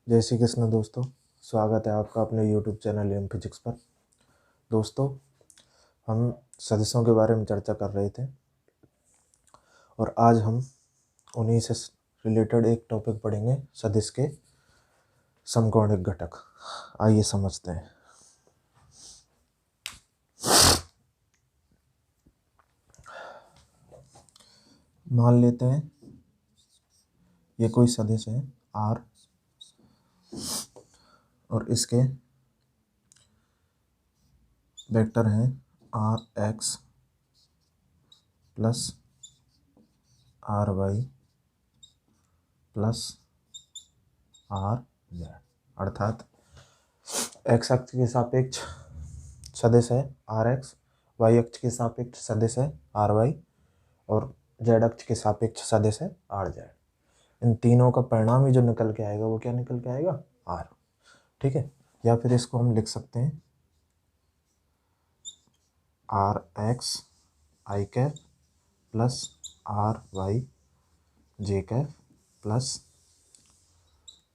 जय श्री कृष्ण दोस्तों, स्वागत है आपका अपने YouTube चैनल एम फिजिक्स पर। दोस्तों, हम सदिशों के बारे में चर्चा कर रहे थे और आज हम उन्हीं से रिलेटेड एक टॉपिक पढ़ेंगे, सदिश के समकोणिक घटक। आइए समझते हैं। मान लेते हैं ये कोई सदिश है R और इसके वेक्टर हैं Rx plus Ry plus Rz, अर्थात x अक्ष के सापेक्ष सदिश है Rx, y अक्ष के सापेक्ष सदिश है Ry और z अक्ष के सापेक्ष सदिश है Rz। इन तीनों का परिणाम ही जो निकल के आएगा वो क्या निकल के आएगा? R। ठीक है, या फिर इसको हम लिख सकते हैं Rx i cap plus Ry j cap plus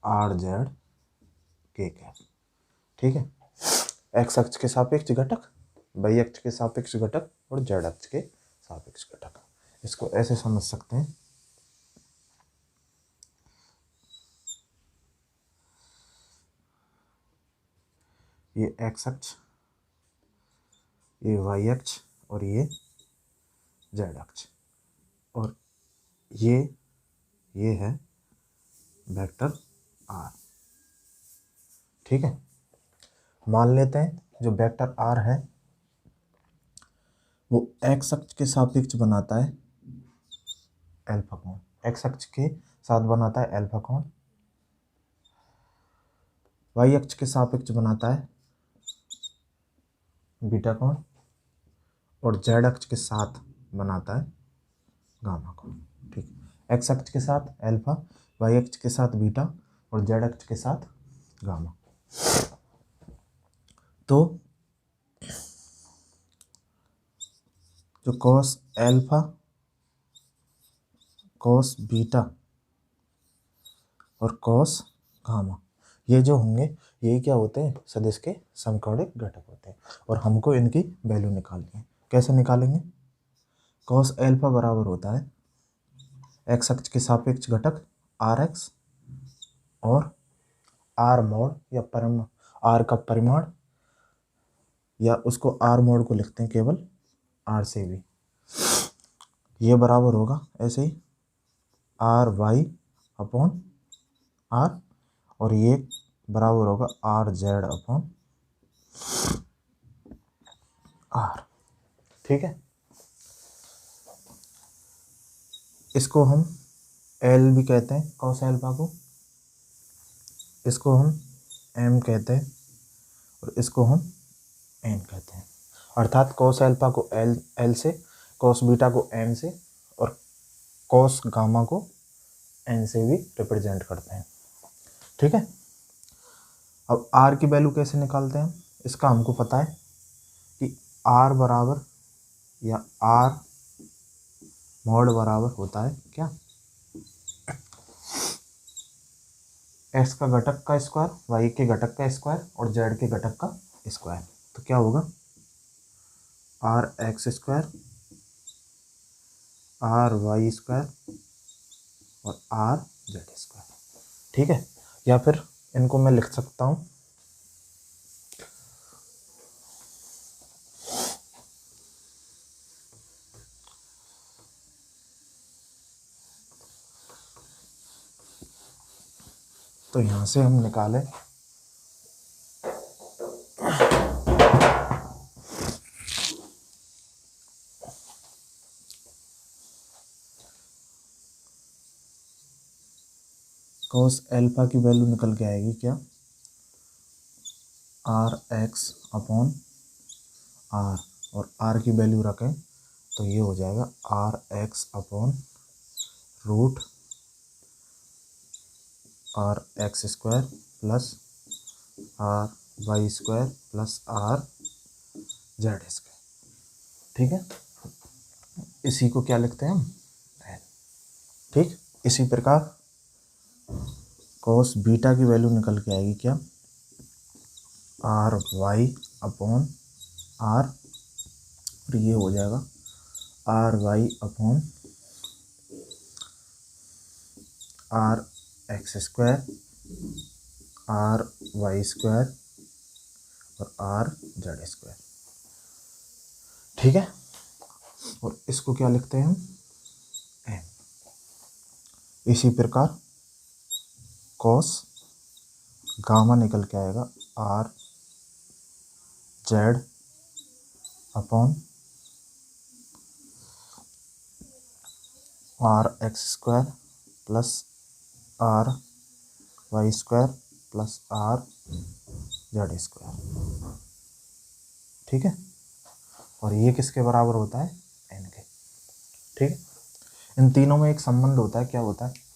Rz k cap. ठीक है, x अक्ष के सापेक्ष घटक, y अक्ष के सापेक्ष घटक और z अक्ष के सापेक्ष घटक। इसको ऐसे समझ सकते हैं, ये x अक्ष, ये y अक्ष और ये z अक्ष, और ये है वेक्टर r। ठीक है, मान लेते हैं जो वेक्टर r है वो x अक्ष के सापेक्ष बनाता है अल्फा कोण, x अक्ष के साथ बनाता है अल्फा कोण, y अक्ष के सापेक्ष बनाता है बीटा कोण और z अक्ष के साथ बनाता है गामा कोण। ठीक है, x अक्ष के साथ अल्फा, y अक्ष के साथ बीटा और z अक्ष के साथ गामा। तो जो cos अल्फा, cos बीटा और cos गामा, ये जो होंगे ये क्या होते हैं? सदिश के समकोणिक घटक होते हैं और हमको इनकी वैल्यू निकालनी है। कैसे निकालेंगे? cos अल्फा बराबर होता है x अक्ष के सापेक्ष घटक Rx और R मोड या R का परिमाण, या उसको R मोड को लिखते हैं केवल R से भी, ये बराबर होगा ऐसे ही Ry अपॉन R और ये बराबर होगा Rz अपॉन R। ठीक है, इसको हम L भी कहते हैं cos अल्फा को, इसको हम M कहते हैं और इसको हम N कहते हैं। अर्थात cos अल्फा को L से, cos बीटा को M से और cos गामा को N से भी रिप्रेजेंट करते हैं। ठीक है, अब R की वैल्यू कैसे निकालते हैं? इसका हमको पता है कि R बराबर या R मोड बराबर होता है क्या? x का घटक का स्क्वायर, y के घटक का स्क्वायर और z के घटक का स्क्वायर। तो क्या होगा? RX स्क्वायर, RY स्क्वायर और RZ स्क्वायर। ठीक है, या फिर इनको मैं लिख सकता हूँ तो यहाँ से हम निकालें cos अल्फा की वैल्यू निकल के आएगी क्या? Rx अपॉन R, और R की वैल्यू रखें तो ये हो जाएगा Rx upon root RX square plus RY square plus RZ square. ठीक है, इसी को क्या लिखते हैं हम? N। ठीक, इसी प्रकार कॉस बीटा की वैल्यू निकल के आएगी क्या, आर वाई अपॉन आर, और ये हो जाएगा R Y upon R X square, R Y square और आर जेड स्क्वायर। ठीक है, और इसको क्या लिखते हैं हम, एम। इसी प्रकार कॉस गामा निकल के आएगा R Z upon R X square plus R Y square plus R Z square. ठीक है, और ये किसके बराबर होता है, एन के। ठीक है, इन तीनों में एक संबंध होता है, क्या होता है,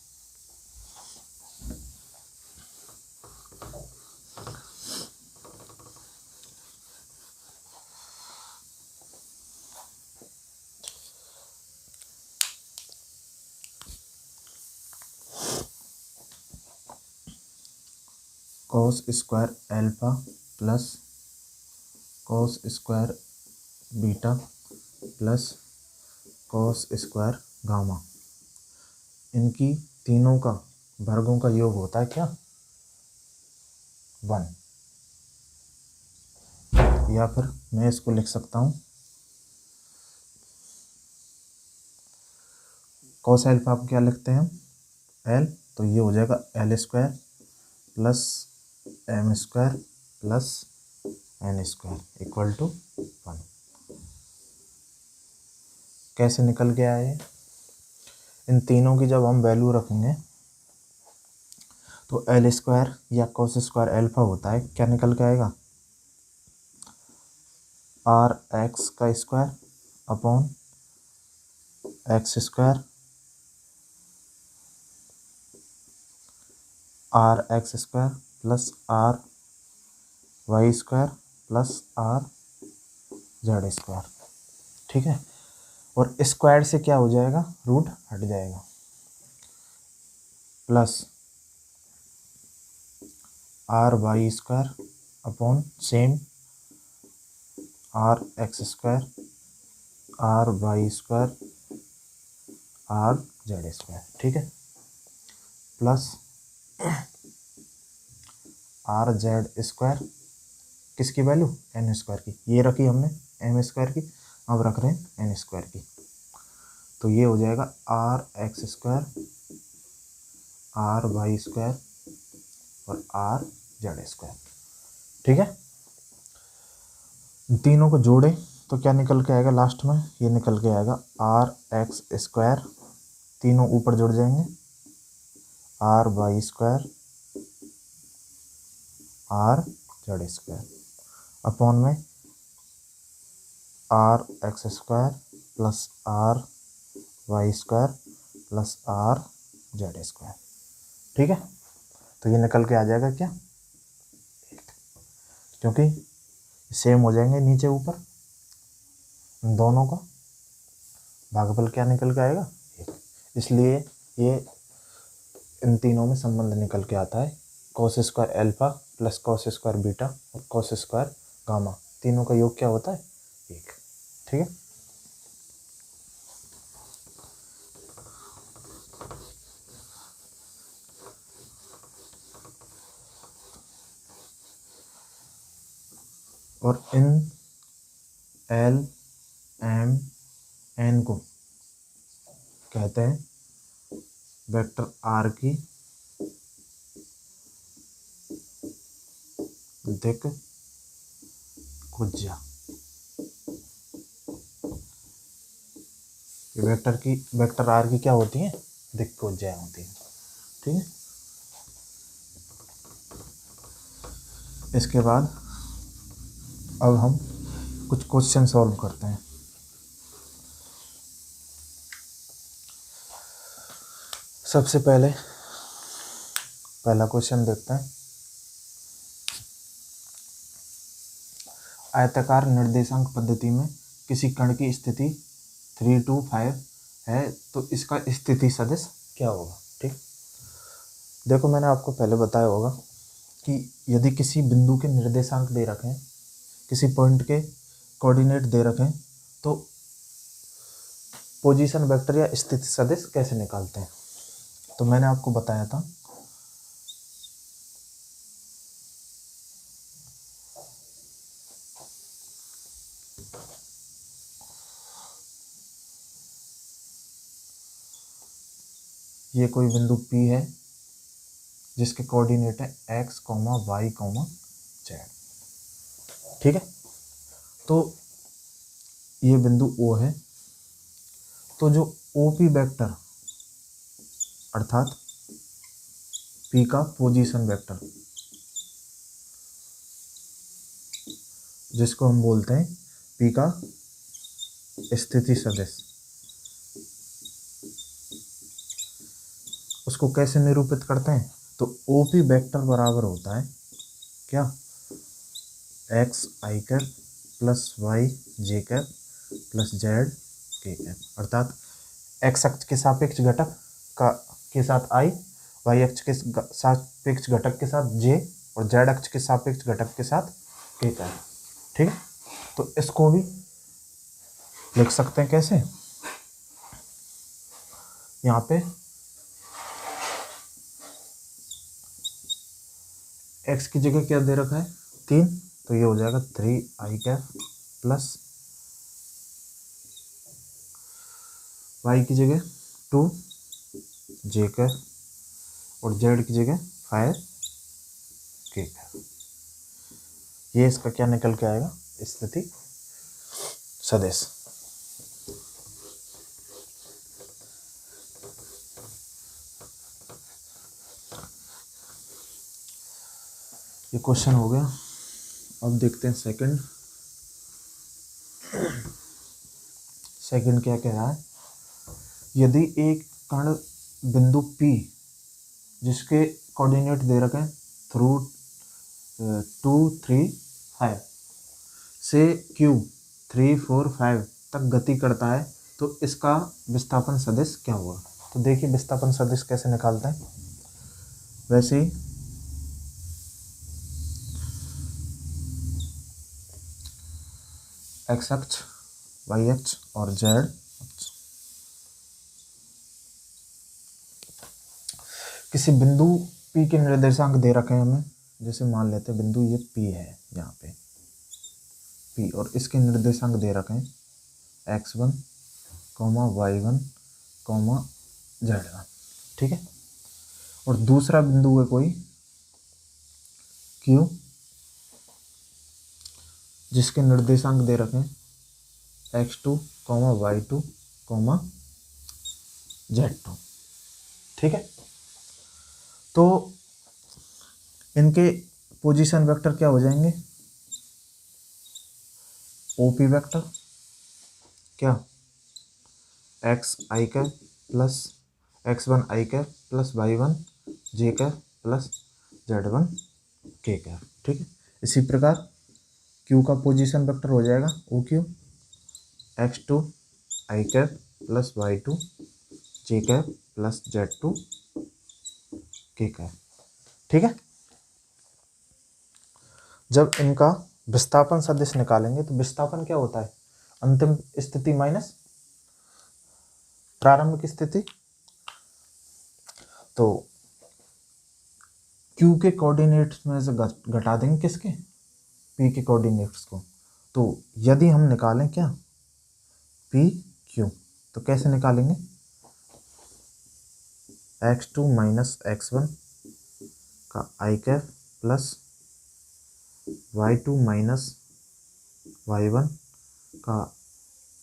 cos square alpha plus cos square beta plus cos square gamma, इनकी तीनों का वर्गों का योग होता है क्या, 1। या फिर मैं इसको लिख सकता हूँ, कॉस एल्फा को क्या लिखते हैं हम, एल, तो ये हो जाएगा l square plus m square plus n square equal to 1। कैसे निकल गया है, इन तीनों की जब हम वैल्यू रखेंगे तो एल स्क्वायर या कॉस स्क्वायर एल्फा होता है, क्या निकल के आएगा, आर एक्स का square upon x square R X square plus R Y square plus R Z square. ठीक है, और स्क्वायर से क्या हो जाएगा, रूट हट जाएगा, plus R Y square upon same R X square R Y square R Z square. ठीक है, प्लस आर जेड स्क्वायर, किसकी वैल्यू, एन स्क्वायर की, ये रखी हमने एम स्क्वायर की, अब रख रहे हैं एन स्क्वायर की, तो ये हो जाएगा R X square R Y square और आर जेड स्क्वायर। ठीक है, तीनों को जोड़े तो क्या निकल के आएगा लास्ट में, ये निकल के आएगा आर एक्स स्क्वायर, तीनों ऊपर जुड़ जाएंगे, R Y square R Z square upon में R X square plus R Y square plus R Z square. ठीक है, तो ये निकल के आ जाएगा क्या, क्योंकि सेम हो जाएंगे नीचे ऊपर, इन दोनों का भागफल क्या निकल के आएगा, 1। इसलिए ये इन तीनों में संबंध निकल के आता है, cos square alpha plus cos square beta और कॉस स्क्वायर गामा, तीनों का योग क्या होता है, 1। ठीक है, और इन एल एम एन को कहते हैं वेक्टर आर की दिक् कुज्या। वेक्टर आर की क्या होती है, दिक् कुज्या होती है। ठीक है, इसके बाद अब हम कुछ क्वेश्चन सॉल्व करते हैं। सबसे पहले पहला क्वेश्चन देखते हैं, आयताकार निर्देशांक पद्धति में किसी कण की स्थिति 3 2 5 है, तो इसका स्थिति सदिश क्या होगा। ठीक, देखो मैंने आपको पहले बताया होगा कि यदि किसी बिंदु के निर्देशांक दे रखे हैं, किसी पॉइंट के कोऑर्डिनेट दे रखे हैं, तो पोजीशन वेक्टर या स्थिति सदिश कैसे निकालते हैं। तो मैंने आपको बताया था ये कोई बिंदु P है जिसके कोऑर्डिनेट है x, y, z। ठीक है, तो ये बिंदु O है, तो जो OP वेक्टर अर्थात P का पोजीशन वेक्टर जिसको हम बोलते हैं P का स्थिति सदिश, उसको कैसे निरूपित करते हैं। तो OP वेक्टर बराबर होता है क्या, x i cap plus y j cap plus z k cap, अर्थात x अक्ष के सापेक्ष घटक का के साथ i, y अक्ष के सापेक्ष घटक के साथ j और z अक्ष के सापेक्ष घटक के साथ k कैप। ठीक है, तो इसको भी लिख सकते हैं कैसे, यहाँ पे x की जगह क्या दे रखा है 3, तो ये हो जाएगा 3i कैप प्लस y की जगह 2j कैप और z की जगह 5k कैप। ये इसका क्या निकल के आएगा, स्थिति सदिश। ये क्वेश्चन हो गया। अब देखते हैं सेकंड क्या कह रहा है। यदि एक कण बिंदु P जिसके कोऑर्डिनेट दे रखे हैं थ्रू 2, 3, 5 से Q 3, 4, 5 तक गति करता है, तो इसका विस्थापन सदिश क्या हुआ। तो देखिए विस्थापन सदिश कैसे निकालते हैं। वैसे ही x अक्ष, y अक्ष और z अक्ष किसी बिंदु P के निर्देशांक दे रखे हैं हमें, जैसे मान लेते हैं बिंदु ये P है, यहाँ पे P और इसके निर्देशांक दे रखे हैं x1, y1, z1। ठीक है, और दूसरा बिंदु है कोई Q जिसके निर्देशांक दे रखे हैं x2, y2, z2। ठीक है, तो इनके पोजीशन वेक्टर क्या हो जाएंगे, OP वेक्टर क्या x i cap plus x1 i cap plus y1 j cap plus z1 k cap. ठीक है, इसी प्रकार Q का पोजीशन वेक्टर हो जाएगा OQ x2 i cap plus y2 j cap plus z2 k cap. ठीक है, जब इनका विस्थापन सदिश निकालेंगे तो विस्थापन क्या होता है, अंतिम स्थिति माइनस प्रारंभिक स्थिति। तो Q के कोऑर्डिनेट्स में से घटा देंगे किसके, P के कोऑर्डिनेट्स को। तो यदि हम निकालें क्या P Q, तो कैसे निकालेंगे, x2 माइनस x1 का i cap plus y2 minus y1 का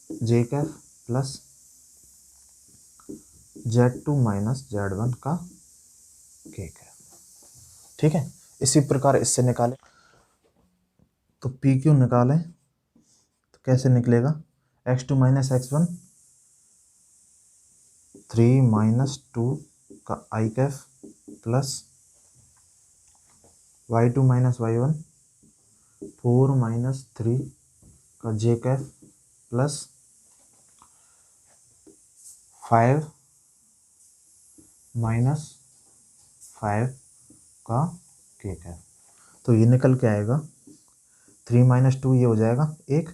j cap plus z2 minus z1 का k कैप। ठीक है, इसी प्रकार इससे निकालें तो PQ निकालें तो कैसे निकलेगा, x2 माइनस x1 3 माइनस 2 का i cap plus y2 minus y1 4 minus 3 का j कैप प्लस 5 माइनस 5 का k कैफ। तो ये निकल के आएगा 3 माइनस 2 ये हो जाएगा 1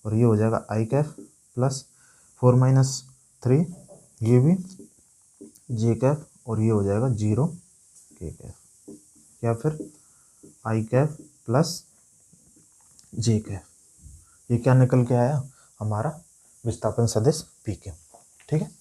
और ये हो जाएगा i कैफ प्लस 4 माइनस 3 ये भी j कैफ और ये हो जाएगा 0 k कैफ या फिर i Kaif plus j Kaif. ये क्या निकल के आया हमारा विस्थापन सदिश p के। ठीक है।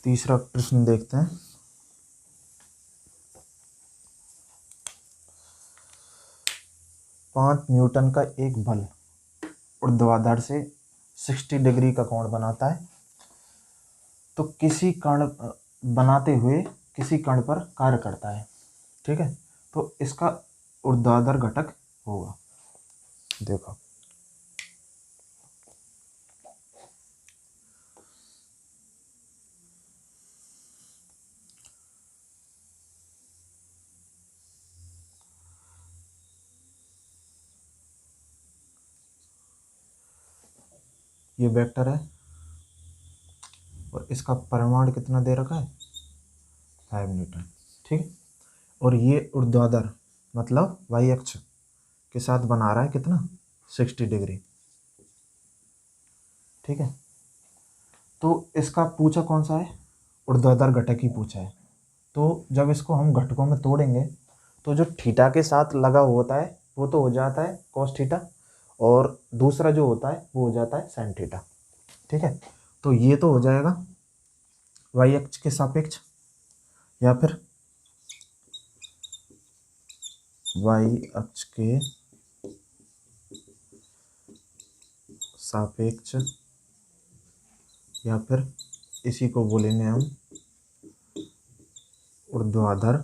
तीसरा प्रश्न देखते हैं। पाँच न्यूटन का एक बल ऊर्ध्वाधर से 60 डिग्री का कोण बनाता है, तो किसी कण बनाते हुए किसी कण पर कार्य करता है। ठीक है। तो इसका ऊर्ध्वाधर घटक होगा, देखो ये वेक्टर है और इसका परिमाण कितना दे रखा है 5 न्यूटन। ठीक है। और ये ऊर्ध्वाधर मतलब y अक्ष के साथ बना रहा है कितना 60 डिग्री। ठीक है। तो इसका पूछा कौन सा है ऊर्ध्वाधर घटक ही पूछा है। तो जब इसको हम घटकों में तोड़ेंगे तो जो थीटा के साथ लगा होता है वो तो हो जाता है cos थीटा और दूसरा जो होता है वो हो जाता है sin थीटा। ठीक है। तो ये तो हो जाएगा y अक्ष के सापेक्ष या फिर y अक्ष के सापेक्ष या फिर इसी को बोलेंगे हम ऊर्ध्वाधर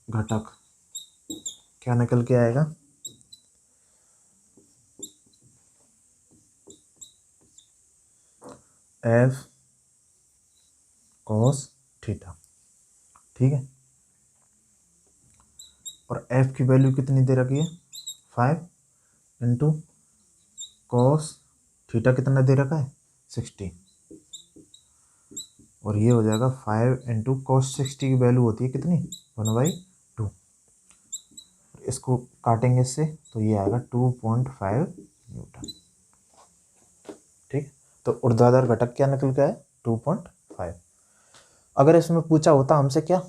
घटक। क्या निकल के आएगा f cos थीटा। ठीक है। और f की वैल्यू कितनी दे रखी है 5 इंटू कॉस थीटा कितना दे रखा है 60 और ये हो जाएगा 5 इंटू कॉस 60 की वैल्यू होती है कितनी 1/2। इसको काटेंगे इससे तो ये आएगा 2.5 न्यूटन। ठीक। तो ऊर्ध्वाधर घटक क्या निकल गया है 2.5। अगर इसमें पूछा होता हमसे क्या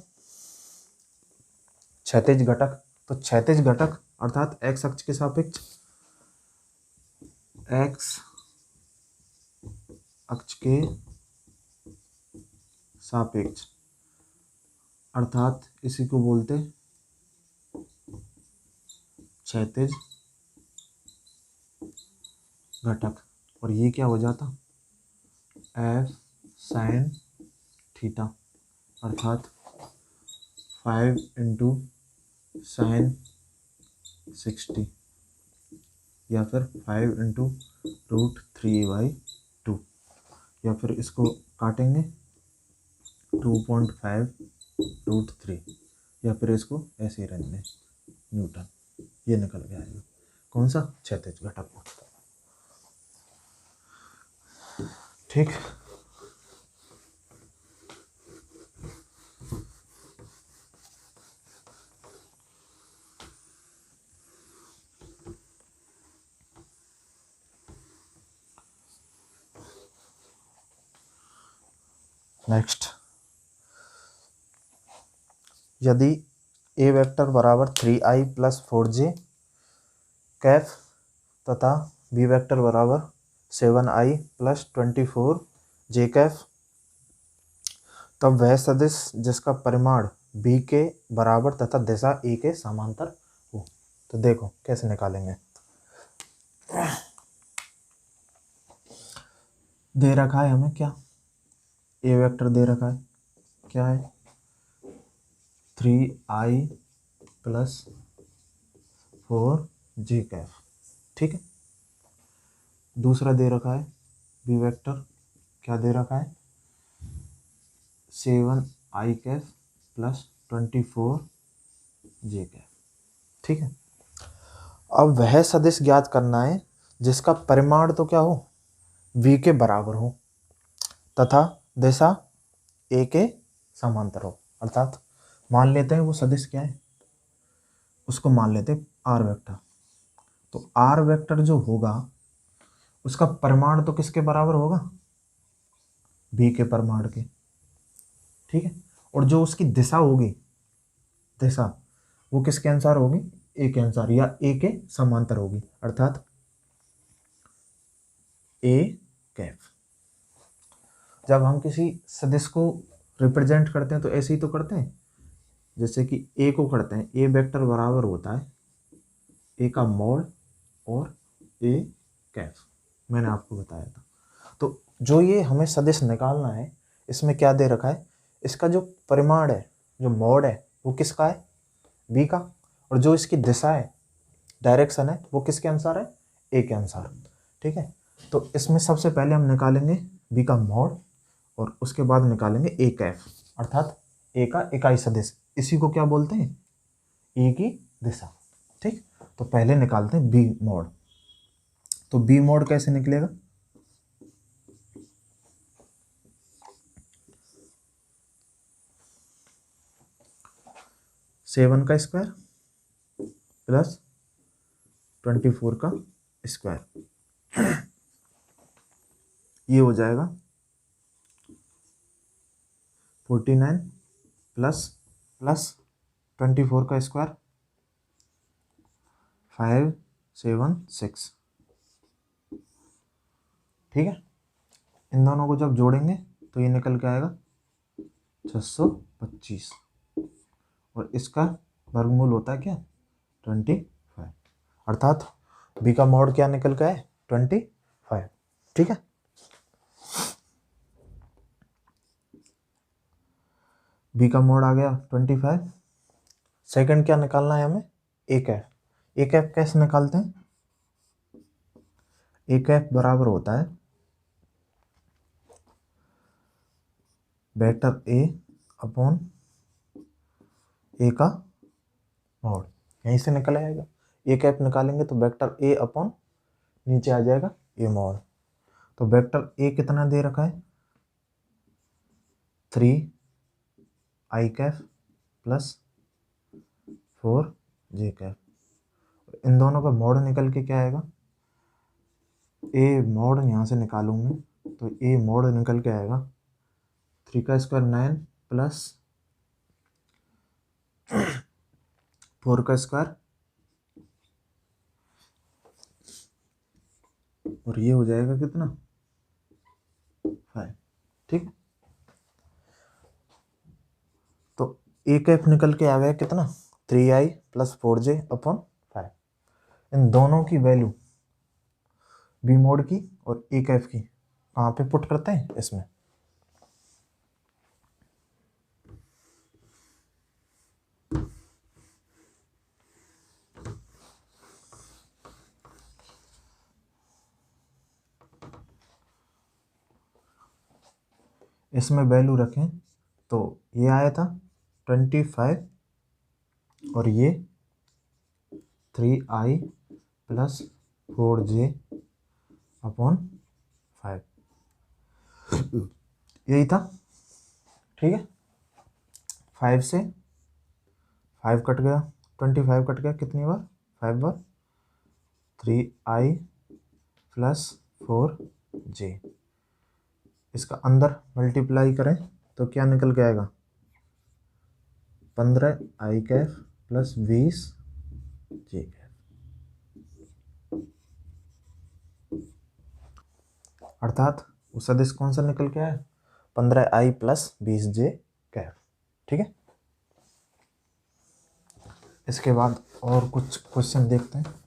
क्षैतिज घटक, तो क्षैतिज घटक अर्थात x अक्ष के सापेक्ष x अक्ष के सापेक्ष अर्थात इसी को बोलते क्षैतिज घटक। और ये क्या हो जाता f sin थीटा अर्थात 5 इंटू sin 60 या फिर 5 इंटू √3/2 या फिर इसको काटेंगे 2.5 √3 या फिर इसको ऐसे ही रहने दें न्यूटन। ये निकल गया है कौन सा क्षैतिज घटक। ठीक। नेक्स्ट, यदि a वेक्टर बराबर 3i प्लस 4j कैफ तथा b वेक्टर बराबर 7i प्लस 24j कैफ, तब वह सदिश जिसका परिमाण b के बराबर तथा दिशा a के समांतर हो। तो देखो कैसे निकालेंगे। दे रखा है हमें क्या a वेक्टर दे रखा है क्या है 3i प्लस 4j कैफ। ठीक है। दूसरा दे रखा है बी वेक्टर क्या दे रखा है 7i कैफ प्लस 24 जे कैफ। ठीक है, अब वह सदिश ज्ञात करना है जिसका परिमाण तो क्या हो, v के बराबर हो तथा दिशा a के समांतर हो। अर्थात मान लेते हैं वो सदिश क्या है, उसको मान लेते हैं r वेक्टर। तो r वेक्टर जो होगा उसका परिमाण तो किसके बराबर होगा, v के परिमाण के। ठीक है, और जो उसकी दिशा होगी, दिशा वो किसके अनुसार होगी, a के अनुसार या a के समांतर होगी, अर्थात a कैफ। जब हम किसी सदिश को रिप्रेजेंट करते हैं तो ऐसे ही तो करते हैं, जैसे कि a को करते हैं, a वेक्टर बराबर होता है a का मॉड और a कैफ, मैंने आपको बताया था। तो जो ये हमें सदिश निकालना है, इसमें क्या दे रखा है, इसका जो परिमाण है, जो मॉड है वो किसका है, b का, और जो इसकी दिशा है, डायरेक्शन है, वो किसके अनुसार है, a के अनुसार। ठीक है, तो इसमें सबसे पहले हम निकालेंगे b का मॉड और उसके बाद निकालेंगे a कैफ, अर्थात a का इकाई सदिश, इसी को क्या बोलते हैं, a की दिशा। ठीक, तो पहले निकालते हैं b मॉड। तो b मॉड कैसे निकलेगा, 7 का स्क्वायर प्लस 24 का स्क्वायर, ये हो जाएगा 49 प्लस 24 का स्क्वायर 576। ठीक है, इन दोनों को जब जोड़ेंगे तो ये निकल के आएगा 625, और इसका वर्गमूल होता है क्या, 25, अर्थात b का मॉड क्या निकल के है, 25। ठीक है, b का मॉड आ गया 25। सेकंड क्या निकालना है हमें, a कैफ। a कैफ कैसे निकालते हैं, a कैफ बराबर होता है वेक्टर a अपॉन a का मॉड, यहीं से निकल आएगा। a कैफ निकालेंगे तो वेक्टर a अपॉन नीचे आ जाएगा a मॉड। तो वेक्टर a कितना दे रखा है, 3i Kaif plus 4j Kaif, इन दोनों का मॉड निकल के क्या आएगा, a मॉड यहाँ से निकालूंगा तो a मॉड निकल के आएगा 3 का स्क्वायर 9 प्लस 4 का स्क्वायर, और ये हो जाएगा कितना, 5। ठीक, तो a कैफ निकल के आ गया कितना, 3i प्लस 4j अपॉन 5। इन दोनों की वैल्यू b मोड की और a कैफ की कहाँ पे पुट करते हैं, इसमें। इसमें वैल्यू रखें तो ये आया था 25 और ये 3i प्लस 4j अपॉन 5, यही था। ठीक है, 5 से 5 कट गया, 25 कट गया कितनी बार, 5 बार, 3i प्लस 4j, इसका अंदर मल्टीप्लाई करें तो क्या निकल के आएगा, 15i Kaif plus 20j Kaif, अर्थात वो सदिश कौन सा निकल के आया, 15i प्लस 20j कैफ। ठीक है, इसके बाद और कुछ क्वेश्चन देखते हैं।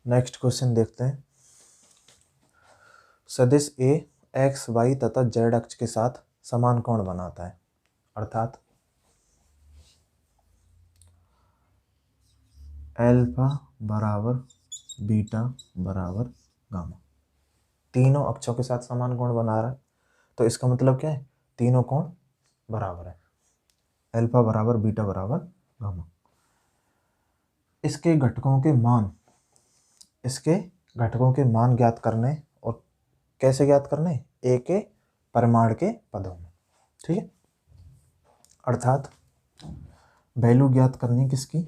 नेक्स्ट क्वेश्चन देखते हैं। सदिश ए एक्स वाई तथा जेड अक्ष के साथ समान कोण बनाता है। अर्थात अल्फा बराबर बीटा बराबर गामा। तीनों अक्षों के साथ समान कोण बना रहा है, तो इसका मतलब क्या है, तीनों कोण बराबर है, अल्फा बराबर बीटा बराबर गामा। इसके घटकों के मान ज्ञात करने, और कैसे ज्ञात करने, ए के परिमाण के पदों में, ठीक है। अर्थात वैल्यू ज्ञात करनी किसकी,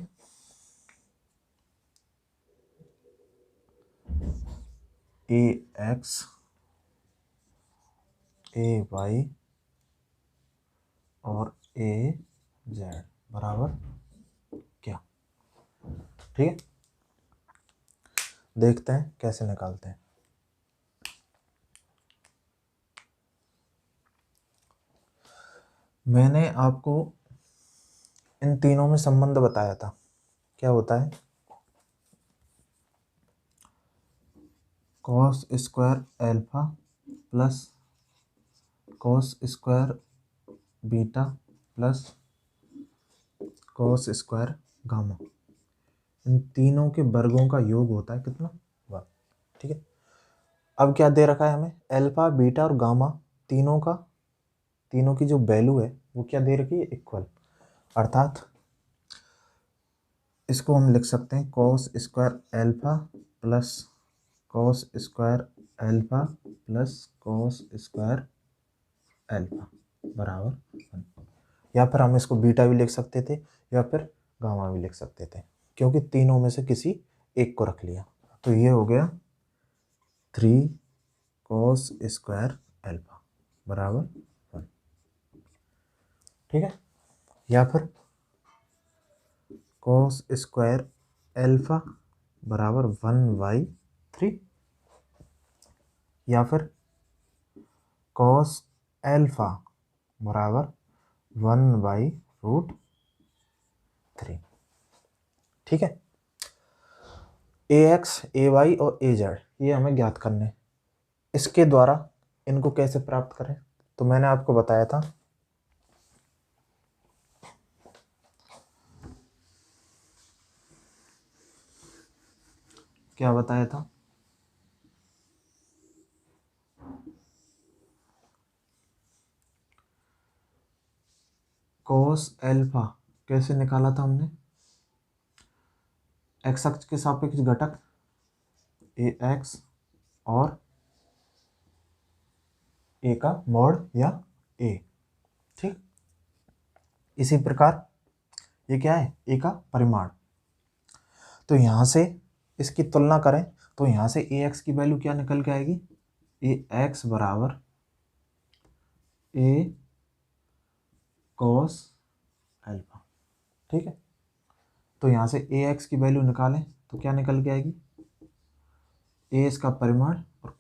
ए एक्स ए वाई और ए जेड बराबर क्या, ठीक है। देखते हैं कैसे निकालते हैं। मैंने आपको इन तीनों में संबंध बताया था, क्या होता है, cos square alpha plus cos square beta plus cos square gamma, इन तीनों के वर्गों का योग होता है कितना, 1, ठीक है। अब क्या दे रखा है हमें, अल्फा बीटा और गामा तीनों की जो वैल्यू है वो क्या दे रखी है, इक्वल। अर्थात इसको हम लिख सकते हैं cos square alpha plus cos square alpha plus cos square alpha बराबर 1, या फिर हम इसको बीटा भी लिख सकते थे या फिर गामा भी लिख सकते थे, क्योंकि तीनों में से किसी एक को रख लिया। तो ये हो गया 3 कॉस स्क्वायर अल्फा बराबर 1, ठीक है। या फिर कॉस स्क्वायर अल्फा बराबर 1/3, या फिर कॉस अल्फा बराबर 1/√3, ठीक है। ए एक्स ए वाई और ए जेड ये हमें ज्ञात करने, इसके द्वारा इनको कैसे प्राप्त करें, तो मैंने आपको बताया था क्या बताया था, कॉस अल्फा कैसे निकाला था हमने, एक्स अक्ष के सापेक्ष घटक ए एक्स और ए का मॉड या ए, ठीक। इसी प्रकार ये क्या है, ए का परिमाण। तो यहाँ से इसकी तुलना करें तो यहाँ से ए एक्स की वैल्यू क्या निकल के आएगी, ए एक्स बराबर ए कॉस अल्फा, ठीक है। तो यहाँ से ए एक्स की वैल्यू निकालें तो क्या निकल के आएगी, ए इसका परिमाण और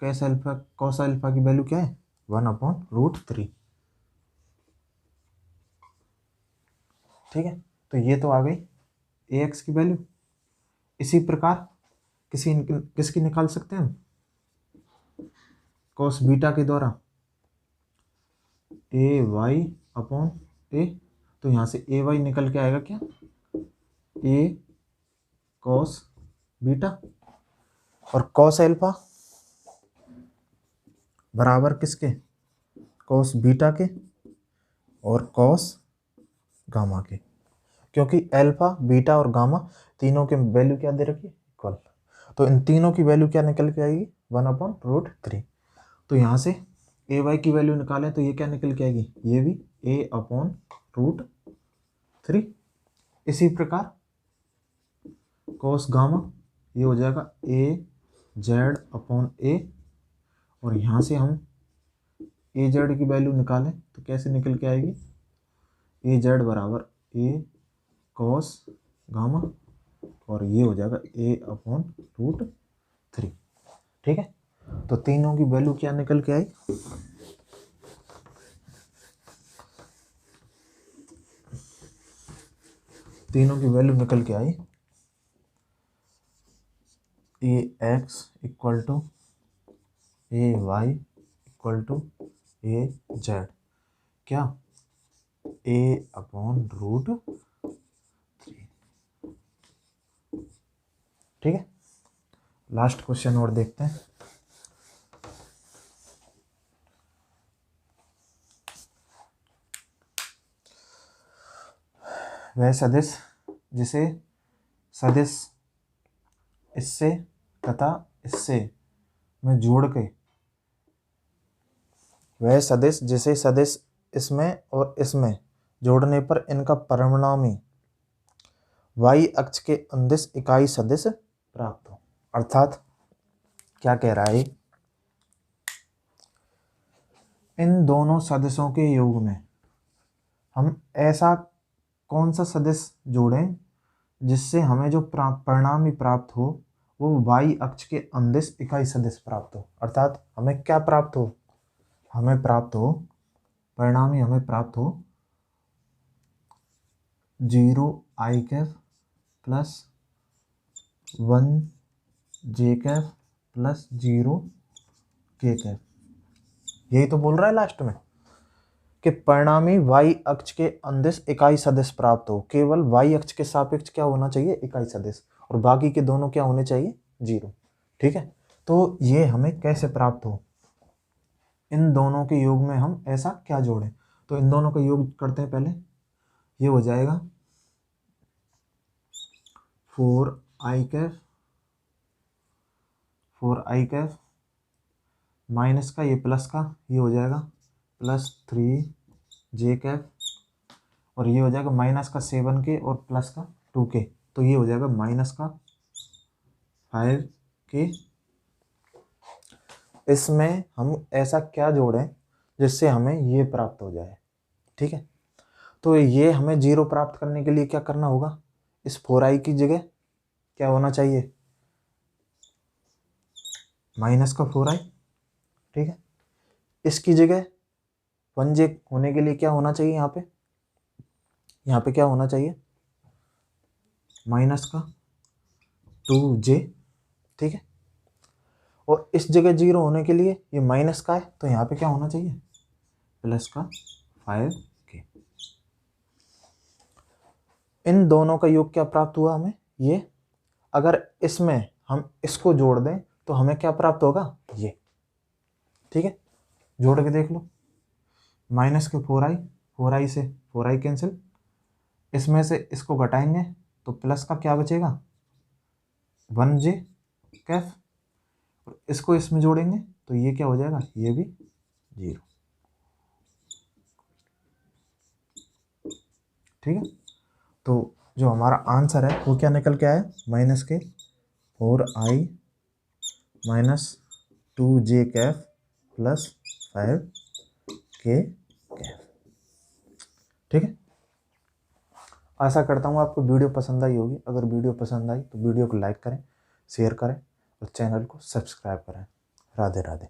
कॉस अल्फा की वैल्यू क्या है, 1/√3, ठीक है। तो ये तो आ गई ए एक्स की वैल्यू। इसी प्रकार किसकी निकाल सकते हैं हम, कॉस बीटा के द्वारा ए वाई अपॉन ए, तो यहाँ से ए वाई निकल के आएगा क्या, ए कॉस बीटा, और कॉस अल्फा बराबर किसके, कॉस बीटा के और कॉस गामा के, क्योंकि अल्फा बीटा और गामा तीनों के वैल्यू क्या दे रखी है, इक्वल। तो इन तीनों की वैल्यू क्या निकल के आएगी, 1/√3। तो यहाँ से ए वाई की वैल्यू निकालें तो ये क्या निकल के आएगी, ये भी a/√3। इसी प्रकार कॉस गामा ये हो जाएगा a/z/a, और यहाँ से हम ए जेड की वैल्यू निकालें तो कैसे निकल के आएगी, ए जेड बराबर ए कॉस गामा, और ये हो जाएगा a/√3, ठीक है। तो तीनों की वैल्यू क्या निकल के आई, तीनों की वैल्यू निकल के आई A X equal to A Y equal to A Z, क्या a/√3। ठीक है, लास्ट क्वेश्चन और देखते हैं। वह सदिश जिसे सदिश इससे तथा इससे में जोड़ के, वह सदिश जिसे सदिश इसमें और इसमें जोड़ने पर इनका परिणामी y अक्ष के अंदिश इकाई सदिश प्राप्त हो। अर्थात क्या कह रहा है, इन दोनों सदिशों के योग में हम ऐसा कौन सा सदिश जोड़ें जिससे हमें जो परिणामी प्राप्त हो वो y अक्ष के अंदिश इकाई सदिश प्राप्त हो। अर्थात हमें क्या प्राप्त हो, हमें प्राप्त हो परिणामी, हमें प्राप्त हो 0i Kaif plus 1j Kaif plus 0k Kaif. यही तो बोल रहा है लास्ट में कि परिणामी y अक्ष के अंदिश इकाई सदिश प्राप्त हो। केवल y अक्ष के सापेक्ष क्या होना चाहिए, इकाई सदिश, और बाकी के दोनों क्या होने चाहिए, 0। ठीक है, तो ये हमें कैसे प्राप्त हो, इन दोनों के योग में हम ऐसा क्या जोड़ें। तो इन दोनों का योग करते हैं पहले। ये हो जाएगा 4i कैफ माइनस का, ये प्लस का, ये हो जाएगा प्लस 3j कैफ, और ये हो जाएगा माइनस का 7k और प्लस का 2k, तो ये हो जाएगा माइनस का 5k। इसमें हम ऐसा क्या जोड़ें जिससे हमें ये प्राप्त हो जाए। ठीक है, तो ये हमें 0 प्राप्त करने के लिए क्या करना होगा, इस 4i की जगह क्या होना चाहिए, माइनस का 4i। ठीक है, इसकी जगह 1j होने के लिए क्या होना चाहिए, यहाँ पे क्या होना चाहिए, माइनस का 2j। ठीक है, और इस जगह 0 होने के लिए ये माइनस का है, तो यहाँ पे क्या होना चाहिए, प्लस का 5k। इन दोनों का योग क्या प्राप्त हुआ हमें, ये। अगर इसमें हम इसको जोड़ दें तो हमें क्या प्राप्त होगा, ये। ठीक है, जोड़ के देख लो, माइनस के 4i से 4i कैंसिल, इसमें से इसको घटाएंगे तो प्लस का क्या बचेगा, 1j कैफ, और इसको इसमें जोड़ेंगे तो ये क्या हो जाएगा, ये भी 0। ठीक है, तो जो हमारा आंसर है वो क्या निकल के आया, माइनस के 4i minus 2j Kaif plus 5k Kaif. ठीक है, आशा करता हूँ आपको वीडियो पसंद आई होगी। अगर वीडियो पसंद आई तो वीडियो को लाइक करें, शेयर करें और चैनल को सब्सक्राइब करें। राधे राधे।